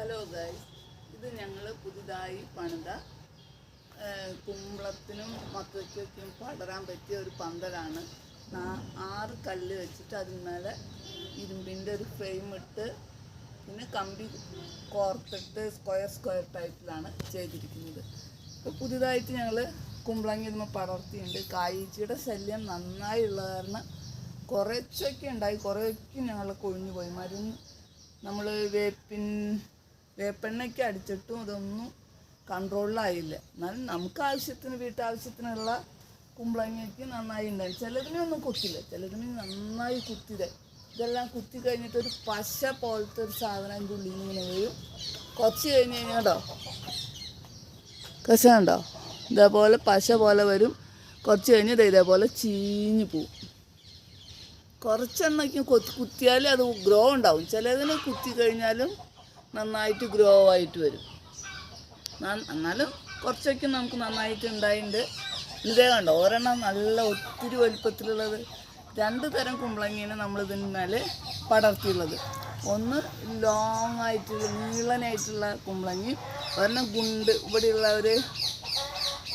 Hello guys, ഇത് ഞങ്ങൾ പുതുതായി പണിത കുമ്പളത്തിനും മത്തയ്ക്കൊക്കെയും പടരാൻ പറ്റിയ ഒരു പന്തലാണ്. 6 കല്ല് വെച്ചിട്ട് അതിന്മേലെ ഇരുമ്പിൻ്റെ ഒരു ഫ്രെയിം ഇട്ട് പിന്നെ കമ്പി കോർത്തിട്ട് സ്ക്വയർ ടൈപ്പിലാണ് ചെയ്തിരിക്കുന്നത്. ഇപ്പോൾ പുതുതായിട്ട് ഞങ്ങൾ കുമ്പളങ്ങി ഇതുമ്പോൾ പടർത്തിയുണ്ട്. കായ്ച്ചയുടെ ശല്യം നന്നായി ഉള്ള കാരണം കുറച്ചൊക്കെ ഉണ്ടായി, കുറേയൊക്കെ ഞങ്ങൾ കൊഴിഞ്ഞു പോയി. മരുന്ന് നമ്മൾ വേപ്പെണ്ണയ്ക്ക് അടിച്ചിട്ടും ഇതൊന്നും കൺട്രോളിലായില്ല. എന്നാലും നമുക്ക് ആവശ്യത്തിന് വീട്ടാവശ്യത്തിനുള്ള കുമ്പളങ്ങയ്ക്ക് നന്നായി ഉണ്ടായി. ചിലതിനൊന്നും കുത്തില്ല, ചിലതിന് നന്നായി കുത്തിയത്. ഇതെല്ലാം കുത്തി കഴിഞ്ഞിട്ട് ഒരു പശ പോലത്തെ ഒരു സാധനം അതിൻ്റെ ഉള്ളിൽ നിന്ന് ഇങ്ങനെ വരും. കുറച്ച് കഴിഞ്ഞ് കഴിഞ്ഞാൽ കേട്ടോ കശുണ്ടോ, ഇതേപോലെ പശ പോലെ വരും. കുറച്ച് കഴിഞ്ഞ് ഇതേപോലെ ചീഞ്ഞ് പോവും. കുറച്ചെണ്ണയ്ക്ക് കുത്തിയാൽ അത് ഗ്രോ ഉണ്ടാവും. ചിലതിന് കുത്തി കഴിഞ്ഞാലും നന്നായിട്ട് ഗ്രോ ആയിട്ട് വരും. എന്നാലും കുറച്ചൊക്കെ നമുക്ക് നന്നായിട്ട് ഉണ്ടായിട്ടുണ്ട്. ഇതേ കണ്ടോ, ഒരെണ്ണം നല്ല ഒത്തിരി വലുപ്പത്തിലുള്ളത്. 2 തരം കുമ്പളങ്ങയാണ് നമ്മളിതിന് മേലെ പടർത്തിയുള്ളത്. ഒന്ന് ലോങ് ആയിട്ടുള്ള നീളനായിട്ടുള്ള കുമ്പളങ്ങി, ഒരെണ്ണം ഗുണ്ട് ഇവിടെയുള്ള ഒരു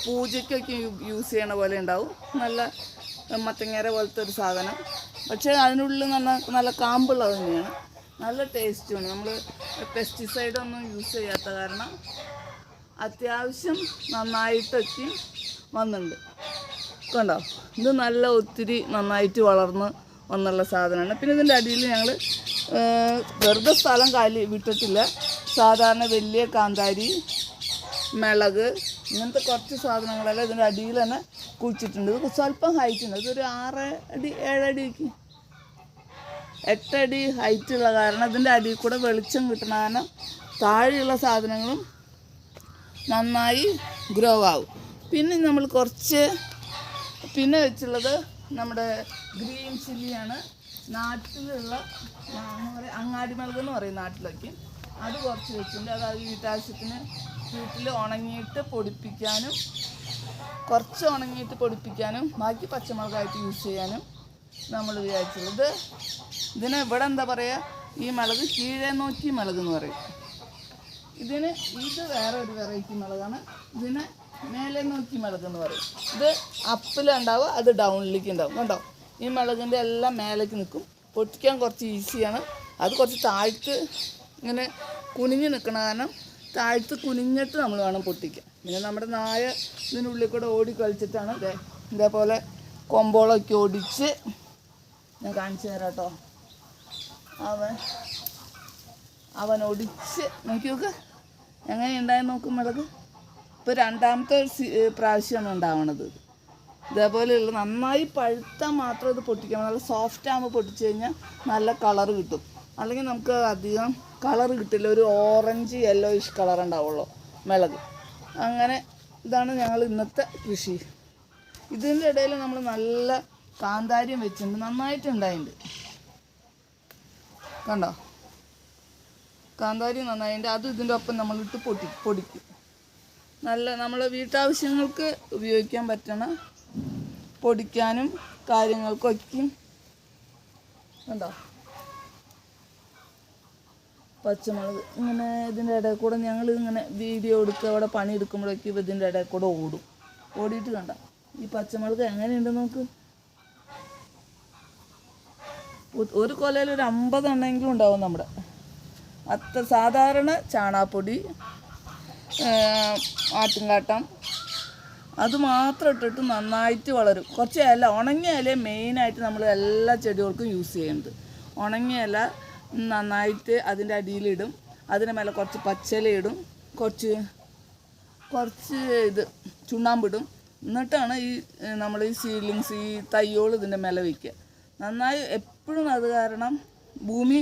പൂജയ്ക്കൊക്കെ യൂസ് ചെയ്യണ പോലെ ഉണ്ടാവും. നല്ല മത്തങ്ങേര പോലത്തെ ഒരു സാധനം. പക്ഷേ അതിനുള്ളിൽ നല്ല കാമ്പുള്ളത് തന്നെയാണ്, നല്ല ടേസ്റ്റുമാണ്. നമ്മൾ പെസ്റ്റിസൈഡൊന്നും യൂസ് ചെയ്യാത്ത കാരണം അത്യാവശ്യം നന്നായിട്ടൊക്കെ വന്നിട്ടുണ്ട്. കണ്ടോ, ഇത് നല്ല ഒത്തിരി നന്നായിട്ട് വളർന്ന് വന്നുള്ള സാധനമാണ്. പിന്നെ ഇതിൻ്റെ അടിയിൽ ഞങ്ങൾ വെറുതെ സ്ഥലം കാലി വിട്ടിട്ടില്ല. സാധാരണ വലിയ കാന്താരി, മിളക്, ഇങ്ങനത്തെ കുറച്ച് സാധനങ്ങളെല്ലാം ഇതിൻ്റെ അടിയിൽ തന്നെ കുഴിച്ചിട്ടുണ്ട്. ഇത് സ്വല്പം ഹൈറ്റ് ഉണ്ട്. ഇതൊരു 6 അടി 7 അടിക്ക് 8 അടി ഹൈറ്റുള്ള കാരണം ഇതിൻ്റെ അടിയിൽ കൂടെ വെളിച്ചം കിട്ടുന്ന കാരണം താഴെയുള്ള സാധനങ്ങളും നന്നായി ഗ്രോ ആവും. പിന്നെ നമ്മൾ കുറച്ച് പിന്നെ വെച്ചുള്ളത് നമ്മുടെ ഗ്രീൻ ചില്ലിയാണ്. നാട്ടിലുള്ള അങ്ങാടി മുളക് എന്ന് പറയും നാട്ടിലൊക്കെ. അത് കുറച്ച് വെച്ചിട്ടുണ്ട്. അതായത് വീട്ടാവശ്യത്തിന് വീട്ടിൽ ഉണങ്ങിയിട്ട് പൊടിപ്പിക്കാനും, കുറച്ച് ഉണങ്ങിയിട്ട് പൊടിപ്പിക്കാനും ബാക്കി പച്ചമുളകായിട്ട് യൂസ് ചെയ്യാനും നമ്മൾ വിചാരിച്ചുള്ളത്. ഇതിന് ഇവിടെ എന്താ പറയുക, ഈ മുളക് കീഴേ നോക്കി മുളക് എന്ന് പറയും. ഇത് വേറെ ഒരു വെറൈറ്റി മുളകാണ്. ഇതിന് മേലെ നോക്കി മുളക് എന്ന് പറയും. ഇത് അപ്പിലുണ്ടാവും, അത് ഡൗണിലേക്ക് ഉണ്ടാവും. കണ്ടോ, ഈ മുളകിൻ്റെ എല്ലാം മേലേക്ക് നിൽക്കും. പൊട്ടിക്കാൻ കുറച്ച് ഈസിയാണ്. അത് കുറച്ച് താഴ്ത്ത് ഇങ്ങനെ കുനിഞ്ഞ് നിൽക്കണ കാരണം താഴ്ത്ത് കുനിഞ്ഞിട്ട് നമ്മൾ വേണം പൊട്ടിക്കാൻ. പിന്നെ നമ്മുടെ നായ ഇതിനുള്ളിൽ കൂടെ ഓടി കളിച്ചിട്ടാണ് ഇതേപോലെ കൊമ്പോളൊക്കെ ഓടിച്ച് ഞാൻ കാണിച്ചു തരാം കേട്ടോ. അവൻ ഒടിച്ച് നോക്കി നോക്ക് എങ്ങനെ ഉണ്ടായി നോക്കും മുളക്. ഇപ്പോൾ 2ാമത്തെ പ്രാവശ്യമാണ് ഉണ്ടാവണത്. ഇതേപോലെയുള്ള നന്നായി പഴുത്താൽ മാത്രം ഇത് പൊട്ടിക്കാൻ, നല്ല സോഫ്റ്റ് ആകുമ്പോൾ പൊട്ടിച്ച് കഴിഞ്ഞാൽ നല്ല കളറ് കിട്ടും. അല്ലെങ്കിൽ നമുക്ക് അധികം കളറ് കിട്ടില്ല, ഒരു ഓറഞ്ച് യെല്ലോയിഷ് കളർ ഉണ്ടാവുള്ളൂ മുളക്. അങ്ങനെ ഇതാണ് ഞങ്ങൾ ഇന്നത്തെ കൃഷി. ഇതിൻ്റെ ഇടയിൽ നമ്മൾ നല്ല കാന്താരിയും വെച്ചിട്ടുണ്ട്, നന്നായിട്ടുണ്ടായിട്ടുണ്ട്. കണ്ടോ, കാന്താരി നന്നായിട്ടുണ്ട്. അത് ഇതിൻ്റെ ഒപ്പം നമ്മളിട്ട് പൊടിക്കും. നല്ല നമ്മളെ വീട്ടാവശ്യങ്ങൾക്ക് ഉപയോഗിക്കാൻ പറ്റണ പൊടിക്കാനും കാര്യങ്ങൾക്കൊക്കെയും. കണ്ടോ, പച്ചമുളക് ഇങ്ങനെ ഇതിൻ്റെ ഇടയിൽ കൂടെ ഞങ്ങൾ ഇങ്ങനെ വീഡിയോ എടുക്കുക, അവിടെ പണി എടുക്കുമ്പോഴേക്കും ഇതിൻ്റെ ഇടയിൽ കൂടെ ഓടിയിട്ട് കണ്ട ഈ പച്ചമുളക് എങ്ങനെയുണ്ട് നോക്ക്. ഒരു കൊലയിൽ ഒരു 50 എണ്ണമെങ്കിലും ഉണ്ടാവും നമ്മുടെ. സാധാരണ ചാണാപ്പൊടി, ആട്ടുംകാട്ടം അത് മാത്രം ഇട്ടിട്ട് നന്നായിട്ട് വളരും. കുറച്ച് ഇല, ഉണങ്ങിയ ഇല മെയിനായിട്ട് നമ്മൾ എല്ലാ ചെടികൾക്കും യൂസ് ചെയ്യുന്നത്. ഉണങ്ങിയ ഇല നന്നായിട്ട് അതിൻ്റെ അടിയിലിടും. അതിന് മേലെ കുറച്ച് പച്ചിലയിടും, കുറച്ച് ഇത് ചുണ്ണാമ്പിടും. എന്നിട്ടാണ് നമ്മൾ ഈ സീഡ്ലിങ്സ്, ഈ തയ്യോൾ ഇതിൻ്റെ മേലെ വയ്ക്കുക. നന്നായി എപ്പോഴും. അത് കാരണം ഭൂമി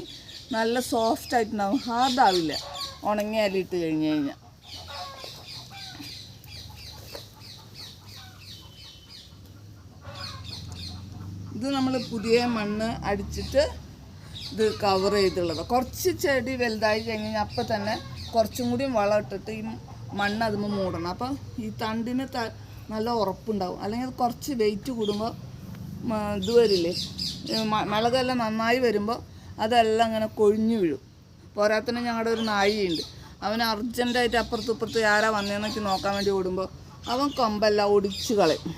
നല്ല സോഫ്റ്റായിട്ടുണ്ടാവും, ഹാർഡാവില്ല ഉണങ്ങിയ ഇല ഇട്ട് കഴിഞ്ഞ് കഴിഞ്ഞാൽ. ഇത് നമ്മൾ പുതിയ മണ്ണ് അടിച്ചിട്ട് ഇത് കവർ ചെയ്തുള്ളത്. കുറച്ച് ചെടി വലുതായി കഴിഞ്ഞ് കഴിഞ്ഞാൽ അപ്പം തന്നെ കുറച്ചും കൂടി വളം ഇട്ടിട്ട് ഈ മണ്ണ് അതുമ്പോൾ മൂടണം. അപ്പം ഈ തണ്ടിന് നല്ല ഉറപ്പുണ്ടാവും. അല്ലെങ്കിൽ അത് കുറച്ച് വെയിറ്റ് കൂടുമ്പോൾ ഇത് വരില്ലേ, മുളകെല്ലാം നന്നായി വരുമ്പോൾ അതെല്ലാം അങ്ങനെ കൊഴിഞ്ഞു വീഴും. പോരാത്തന്നെ ഞങ്ങളുടെ ഒരു നായിയുണ്ട്, അവൻ അർജൻറ്റായിട്ട് അപ്പുറത്ത് ആരാ വന്നതെന്നൊക്കെ നോക്കാൻ വേണ്ടി ഓടുമ്പോൾ അവൻ കൊമ്പെല്ലാം ഒടിച്ച് കളയും.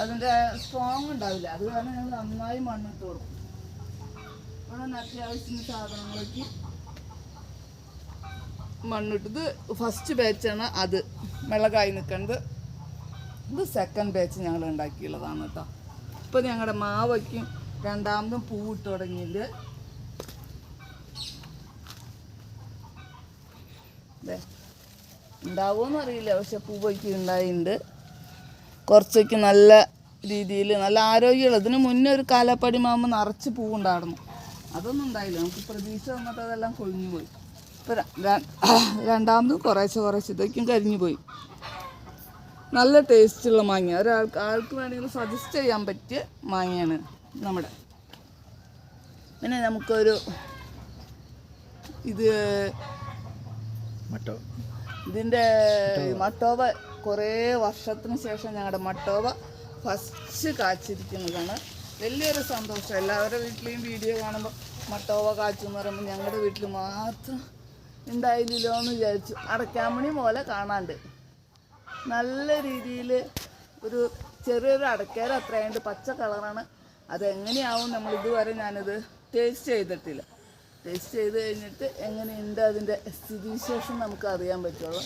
അതിൻ്റെ സ്ട്രോങ് ഉണ്ടാവില്ല. അത് കാരണം ഞങ്ങൾ നന്നായി മണ്ണിട്ട് കൊടുക്കും. അവിടെ അത്യാവശ്യത്തിന് സാധനങ്ങളൊക്കെ മണ്ണിട്ടത് ഫസ്റ്റ് ബാച്ചാണ്. അത് മിളകായി നിൽക്കുന്നത്. ഇത് സെക്കൻഡ് ബാച്ച് ഞങ്ങൾ ഉണ്ടാക്കിയുള്ളതാണ് കേട്ടോ. ഇപ്പോൾ ഞങ്ങളുടെ മാവയ്ക്കും രണ്ടാമതും പൂവിട്ട് തുടങ്ങിയില്ല. ഉണ്ടാവുമെന്ന് അറിയില്ല, പക്ഷെ പൂവയ്ക്ക് ഉണ്ടായിട്ടുണ്ട്. കുറച്ചൊക്കെ നല്ല രീതിയിൽ നല്ല ആരോഗ്യമുള്ള. ഇതിന് മുന്നേ ഒരു കാലപ്പടി മാവുമ്പോൾ നിറച്ച് പൂവുണ്ടായിരുന്നു. അതൊന്നും ഉണ്ടായില്ല. നമുക്ക് പ്രതീക്ഷ വന്നിട്ട് അതെല്ലാം കൊഴിഞ്ഞു പോയി. ഇപ്പോൾ രണ്ടാമതും കുറേശ്ശെ ഇതൊക്കെയും കരിഞ്ഞു പോയി. നല്ല ടേസ്റ്റുള്ള മാങ്ങ, ആൾക്ക് വേണമെങ്കിൽ സജസ്റ്റ് ചെയ്യാൻ പറ്റിയ മാങ്ങയാണ് നമ്മുടെ. പിന്നെ നമുക്കൊരു ഇതിൻ്റെ മട്ടോവ കുറേ വർഷത്തിന് ശേഷം ഞങ്ങളുടെ മട്ടോവ ഫസ്റ്റ് കാച്ചിരിക്കുന്നതാണ്. വലിയൊരു സന്തോഷം. എല്ലാവരുടെ വീട്ടിലെയും വീഡിയോ കാണുമ്പോൾ മട്ടോവ കാച്ചെന്ന് പറയുമ്പോൾ ഞങ്ങളുടെ വീട്ടിൽ മാത്രം ഉണ്ടായില്ലല്ലോ എന്ന് വിചാരിച്ചു. അടയ്ക്കാമണി പോലെ കാണാണ്ട് നല്ല രീതിയിൽ ഒരു ചെറിയൊരു അടയ്ക്കാര അത്രയുണ്ട്, പച്ച കളറാണ്. അതെങ്ങനെയാവും നമ്മൾ ഇതുവരെ ഞാനത് ടേസ്റ്റ് ചെയ്തിട്ടില്ല. ടേസ്റ്റ് ചെയ്ത് കഴിഞ്ഞിട്ട് എങ്ങനെയുണ്ട് അതിൻ്റെ സ്ഥിതിവിശേഷം നമുക്ക് അറിയാൻ പറ്റുള്ളൂ.